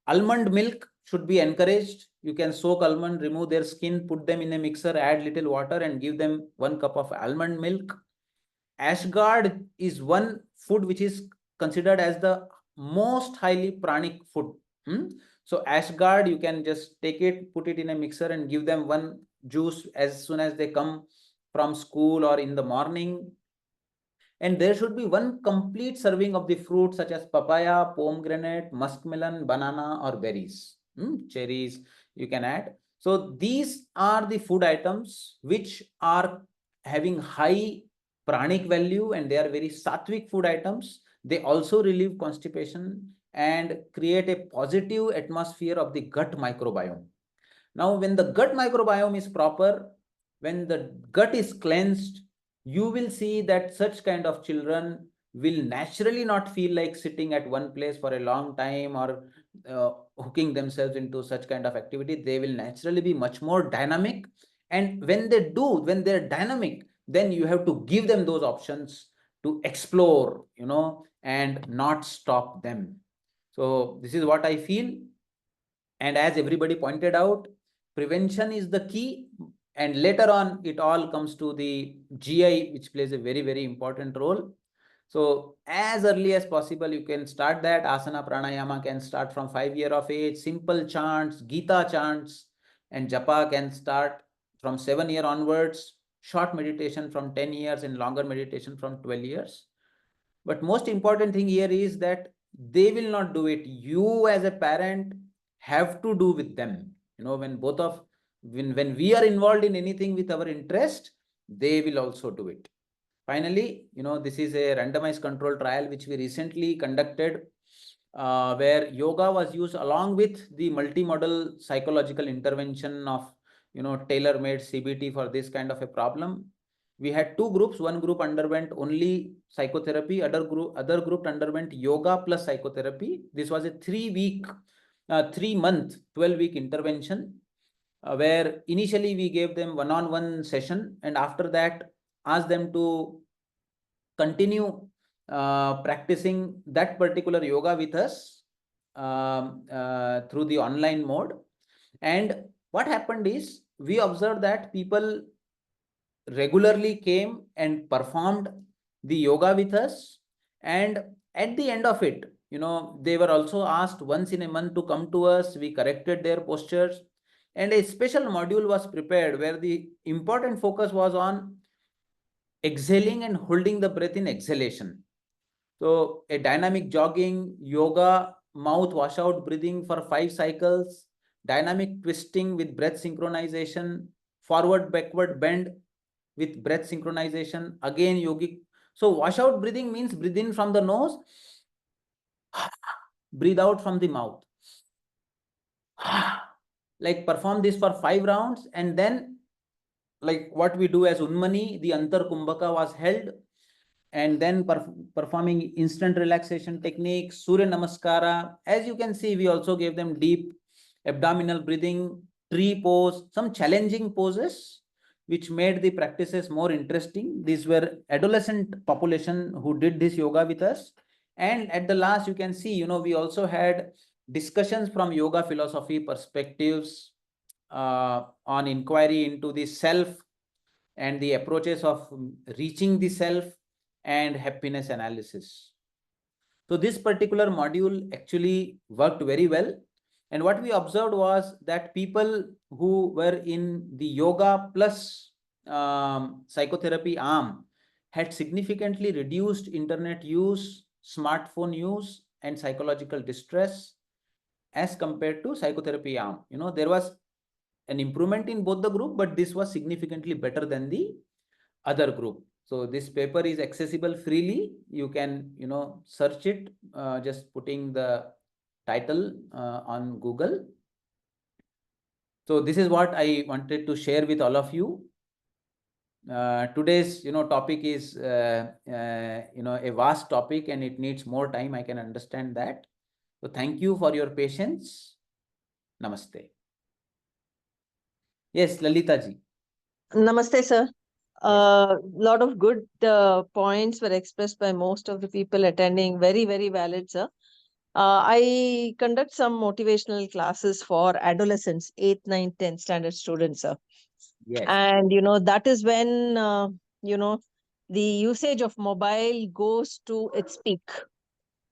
Almond milk should be encouraged. You can soak almond, remove their skin, put them in a mixer, add little water and give them 1 cup of almond milk. Ashgard is one food which is considered as the most highly pranic food. So Ashgard, you can just take it, put it in a mixer and give them 1 juice as soon as they come from school or in the morning. And there should be 1 complete serving of the fruits such as papaya, pomegranate, muskmelon, banana or berries. Cherries you can add. So these are the food items which are having high pranic value and they are very sattvic food items. They also relieve constipation and create a positive atmosphere of the gut microbiome. Now, when the gut microbiome is proper, when the gut is cleansed, you will see that such kind of children will naturally not feel like sitting at one place for a long time or hooking themselves into such kind of activity. They will naturally be much more dynamic. And when they do, when they're dynamic, then you have to give them those options to explore, and not stop them. So this is what I feel. And as everybody pointed out, prevention is the key. And later on, it all comes to the GI, which plays a very, very important role. So as early as possible, you can start that. Asana pranayama can start from 5 years of age. Simple chants, Gita chants, and japa can start from 7 years onwards. Short meditation from 10 years and longer meditation from 12 years. But most important thing here is that they will not do it. You as a parent have to do with them. When we are involved in anything with our interest, they will also do it. Finally, this is a randomized control trial which we recently conducted, where yoga was used along with the multimodal psychological intervention of, tailor-made CBT for this kind of a problem. We had two groups. One group underwent only psychotherapy. Other group underwent yoga plus psychotherapy. This was a 3-month, 12-week intervention, where initially we gave them one-on-one session, and after that asked them to continue practicing that particular yoga with us through the online mode. And what happened is, we observed that people regularly came and performed the yoga with us, and at the end of it, they were also asked once in a month to come to us. We corrected their postures, and a special module was prepared where the important focus was on exhaling and holding the breath in exhalation. So a dynamic jogging, yoga, mouth washout breathing for 5 cycles, dynamic twisting with breath synchronization, forward backward bend with breath synchronization, again yogic. So washout breathing means breathe in from the nose, breathe out from the mouth. Like perform this for 5 rounds, and then like what we do as Unmani, the Antar Kumbhaka was held, and then performing instant relaxation techniques, Surya Namaskara. As you can see, we also gave them deep abdominal breathing, tree pose, some challenging poses, which made the practices more interesting. These were adolescent population who did this yoga with us. And at the last, you can see, we also had discussions from yoga philosophy perspectives on inquiry into the self and the approaches of reaching the self and happiness analysis. So this particular module actually worked very well. And what we observed was that people who were in the yoga plus psychotherapy arm had significantly reduced internet use, smartphone use, and psychological distress as compared to psychotherapy arm. There was an improvement in both the group, but this was significantly better than the other group. So this paper is accessible freely. You can, search it, just putting the title on Google. So this is what I wanted to share with all of you. Today's, topic is, a vast topic and it needs more time. I can understand that. So thank you for your patience. Namaste. Yes, Lalita ji. Namaste, sir. Lot of good points were expressed by most of the people attending. Very, very valid, sir. I conduct some motivational classes for adolescents, 8th, 9th, 10th standard students, sir. Yes. And, that is when, the usage of mobile goes to its peak.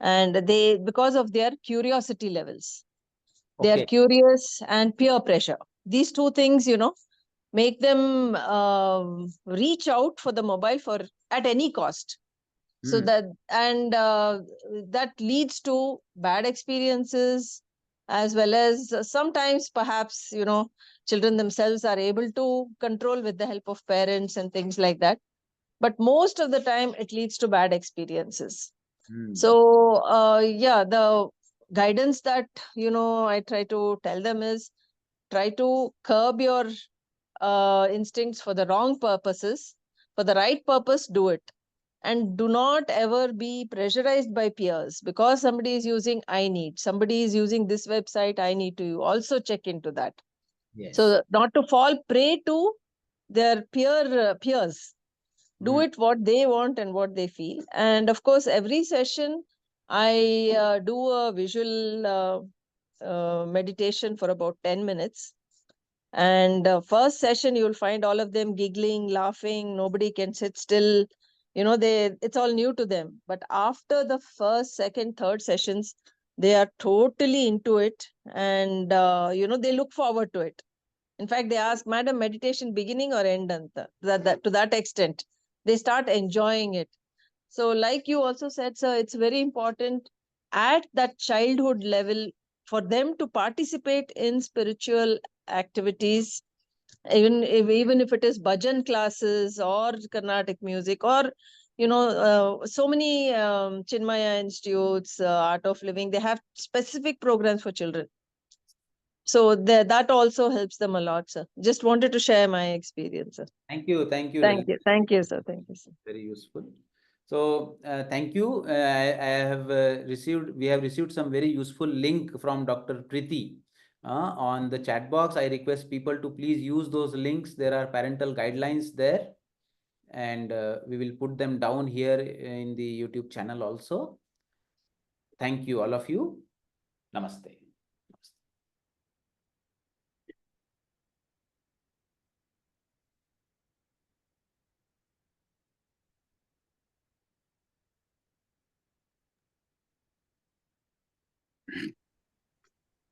And because of their curiosity levels, they are curious and peer pressure. These two things, make them reach out for the mobile at any cost. So that leads to bad experiences, as well as sometimes perhaps, children themselves are able to control with the help of parents and things like that. but most of the time it leads to bad experiences. Hmm. So yeah, the guidance that I try to tell them is, try to curb your instincts for the wrong purposes. For the right purpose, do it. And do not ever be pressurized by peers because somebody is using somebody is using this website, I need to also check into that. Yes. So not to fall prey to their peers. Do it what they want and what they feel. And of course, every session I do a visual meditation for about 10 minutes. And first session, you'll find all of them giggling, laughing. Nobody can sit still. It's all new to them. But after the first, second, third sessions, they are totally into it. And, they look forward to it. In fact, they ask, Madam, meditation beginning or end? To that extent, they start enjoying it. So like you also said, sir, it's very important at that childhood level for them to participate in spiritual activities, even if it is bhajan classes or Carnatic music, or so many Chinmaya institutes, Art of Living, they have specific programs for children. So that also helps them a lot, sir. Just wanted to share my experience, sir. Thank you. Thank you. Thank you. Thank you, sir. Thank you, sir. Very useful. So thank you. I have we have received some very useful link from Dr. Preeti on the chat box. I request people to please use those links. There are parental guidelines there, and we will put them down here in the YouTube channel also. Thank you, all of you. Namaste.